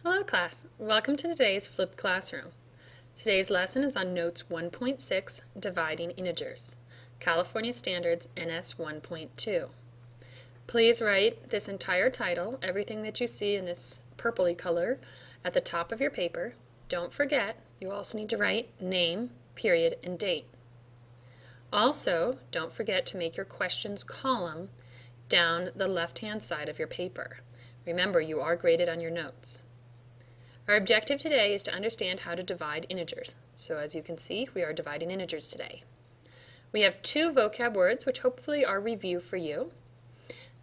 Hello class, welcome to today's flipped classroom. Today's lesson is on Notes 1.6, Dividing Integers, California Standards NS 1.2. Please write this entire title, everything that you see in this purpley color, at the top of your paper. Don't forget, you also need to write name, period, and date. Also, don't forget to make your questions column down the left-hand side of your paper. Remember, you are graded on your notes. Our objective today is to understand how to divide integers. So as you can see, we are dividing integers today. We have two vocab words which hopefully are review for you.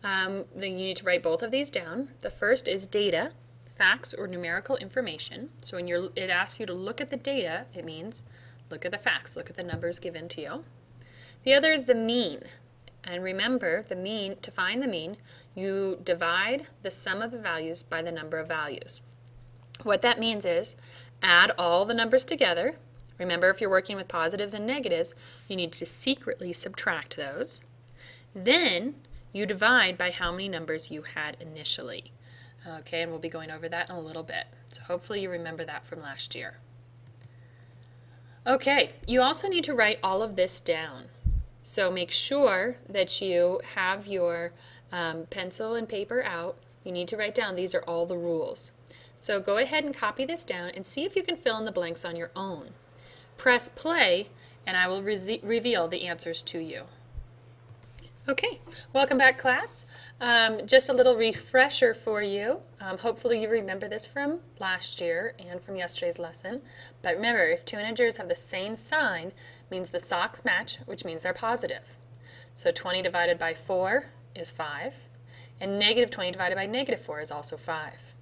Then you need to write both of these down. The first is data, facts or numerical information. So when it asks you to look at the data, it means look at the facts, look at the numbers given to you. The other is the mean. And remember, the mean, to find the mean, you divide the sum of the values by the number of values. What that means is add all the numbers together. Remember, if you're working with positives and negatives, you need to secretly subtract those. Then you divide by how many numbers you had initially. Okay, and we'll be going over that in a little bit. So hopefully you remember that from last year. Okay, you also need to write all of this down. So make sure that you have your pencil and paper out. You need to write down, these are all the rules. So go ahead and copy this down and see if you can fill in the blanks on your own. Press play and I will reveal the answers to you. Okay, welcome back class. Just a little refresher for you. Hopefully you remember this from last year and from yesterday's lesson. But remember, if two integers have the same sign, means the socks match, which means they're positive. So 20 divided by 4 is 5, and negative 20 divided by negative 4 is also 5.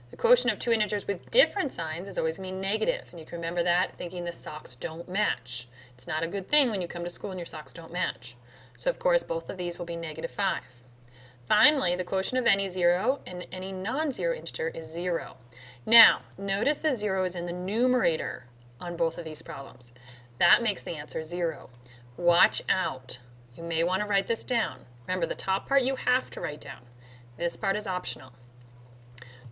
The quotient of two integers with different signs is always going to be negative, and you can remember that thinking the socks don't match. It's not a good thing when you come to school and your socks don't match. So of course both of these will be negative 5. Finally, the quotient of any 0 and any non-zero integer is 0. Now, notice the 0 is in the numerator on both of these problems. That makes the answer 0. Watch out. You may want to write this down. Remember, the top part you have to write down. This part is optional.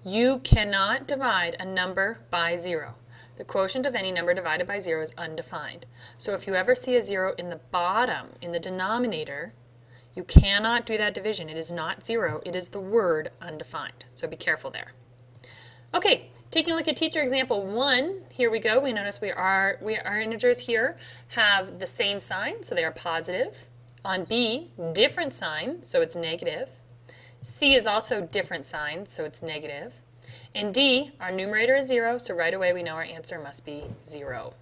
You cannot divide a number by 0. The quotient of any number divided by 0 is undefined. So if you ever see a 0 in the bottom, in the denominator, you cannot do that division. It is not 0. It is the word undefined. So be careful there. Okay, taking a look at teacher example 1, here we go. We notice our integers here have the same sign, so they are positive. On B, different sign, so it's negative. C is also different sign, so it's negative. And D, our numerator is 0, so right away we know our answer must be 0.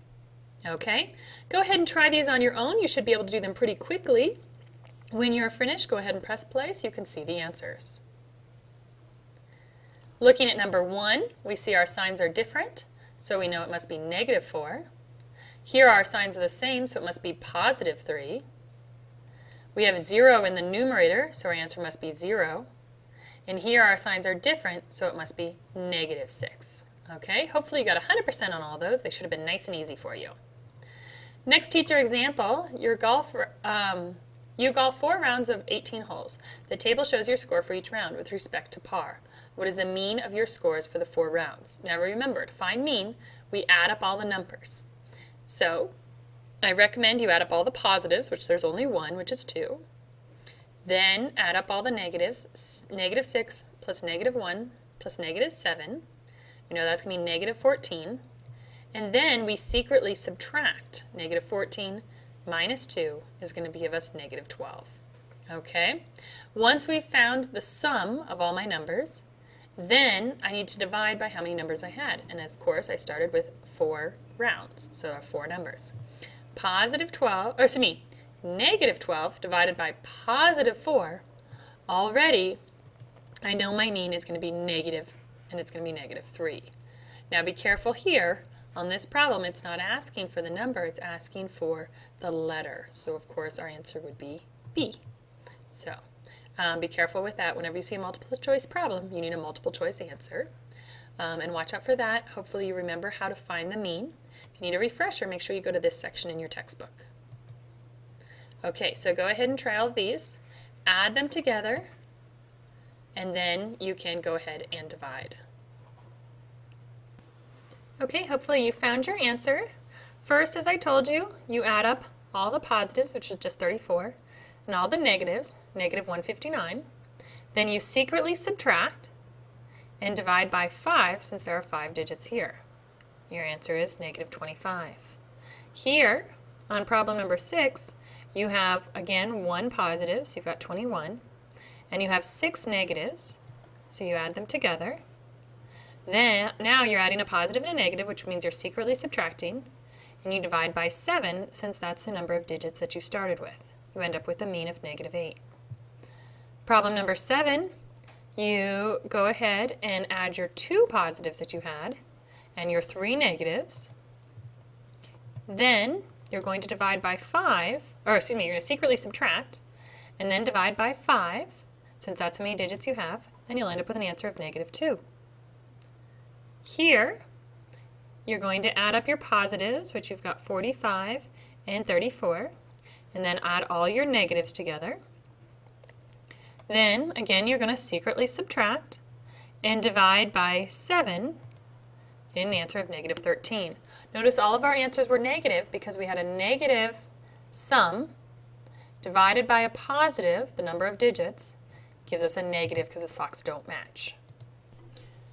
Okay, go ahead and try these on your own. You should be able to do them pretty quickly. When you're finished, go ahead and press play so you can see the answers. Looking at number 1, we see our signs are different, so we know it must be negative 4. Here our signs are the same, so it must be positive 3. We have 0 in the numerator, so our answer must be 0. And here our signs are different, so it must be negative 6. Okay, hopefully you got 100% on all those. They should have been nice and easy for you. Next teacher example, you golf 4 rounds of 18 holes. The table shows your score for each round with respect to par. What is the mean of your scores for the 4 rounds? Now remember, to find mean, we add up all the numbers. So I recommend you add up all the positives, which there's only one, which is 2. Then add up all the negatives, negative 6 plus negative 1 plus negative 7. We know that's going to be negative 14. And then we secretly subtract. Negative 14 minus 2 is going to give us negative 12. Okay? Once we've found the sum of all my numbers, then I need to divide by how many numbers I had. And of course, I started with 4 rounds, so I have 4 numbers. Negative 12 divided by positive 4, already I know my mean is going to be negative, and it's going to be negative 3. Now be careful here. On this problem, it's not asking for the number, it's asking for the letter. So of course our answer would be B. So be careful with that. Whenever you see a multiple choice problem, you need a multiple choice answer. And watch out for that. Hopefully you remember how to find the mean. If you need a refresher, make sure you go to this section in your textbook. Okay, so go ahead and try all of these, add them together, and then you can go ahead and divide. Okay, hopefully you found your answer. First, as I told you, you add up all the positives, which is just 34, and all the negatives, negative 159. Then you secretly subtract and divide by 5 since there are 5 digits here. Your answer is negative 25. Here, on problem number 6, you have, again, 1 positive, so you've got 21, and you have 6 negatives, so you add them together. Then, now you're adding a positive and a negative, which means you're secretly subtracting, and you divide by 7 since that's the number of digits that you started with. You end up with a mean of negative 8. Problem number 7, you go ahead and add your 2 positives that you had and your 3 negatives. Then you're going to divide by 5, or excuse me, you're going to secretly subtract and then divide by 5 since that's how many digits you have, and you'll end up with an answer of negative 2. Here, you're going to add up your positives, which you've got 45 and 34, and then add all your negatives together. Then, again, you're going to secretly subtract and divide by 7 in an answer of negative 13. Notice all of our answers were negative because we had a negative sum divided by a positive, the number of digits, gives us a negative because the socks don't match.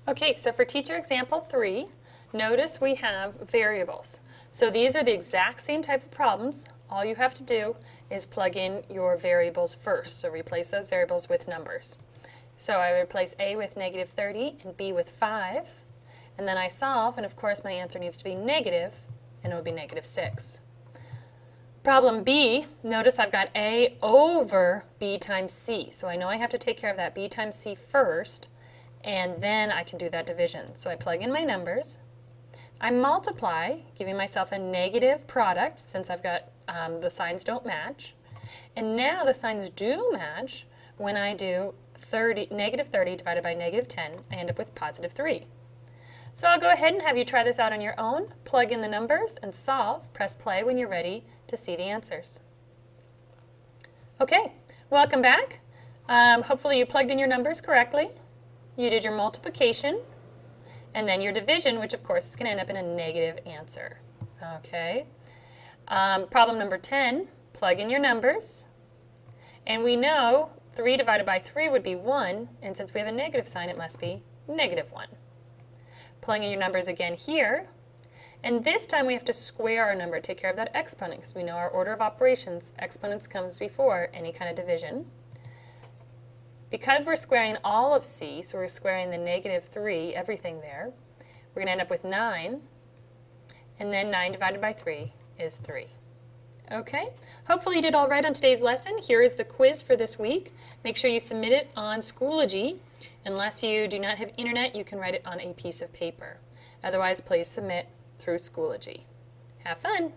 Okay, so for teacher example 3, notice we have variables. So these are the exact same type of problems. All you have to do is plug in your variables first. So replace those variables with numbers. So I replace A with negative 30 and B with 5. And then I solve, and of course my answer needs to be negative, and it will be negative 6. Problem B, notice I've got A over B times C. So I know I have to take care of that B times C first, and then I can do that division. So I plug in my numbers. I multiply, giving myself a negative product since I've got the signs don't match. And now the signs do match when I do negative 30 divided by negative 10. I end up with positive 3. So I'll go ahead and have you try this out on your own. Plug in the numbers and solve. Press play when you're ready to see the answers. Okay, welcome back. Hopefully you plugged in your numbers correctly. You did your multiplication, and then your division, which of course is going to end up in a negative answer. Okay. Problem number 10, plug in your numbers, and we know 3 divided by 3 would be 1, and since we have a negative sign, it must be negative 1. Plug in your numbers again here, and this time we have to square our number, take care of that exponent, because we know our order of operations, exponents comes before any kind of division. Because we're squaring all of C, so we're squaring the negative 3, everything there, we're going to end up with 9, and then 9 divided by 3 is 3. Okay, hopefully you did all right on today's lesson. Here is the quiz for this week. Make sure you submit it on Schoology. Unless you do not have internet, you can write it on a piece of paper. Otherwise, please submit through Schoology. Have fun!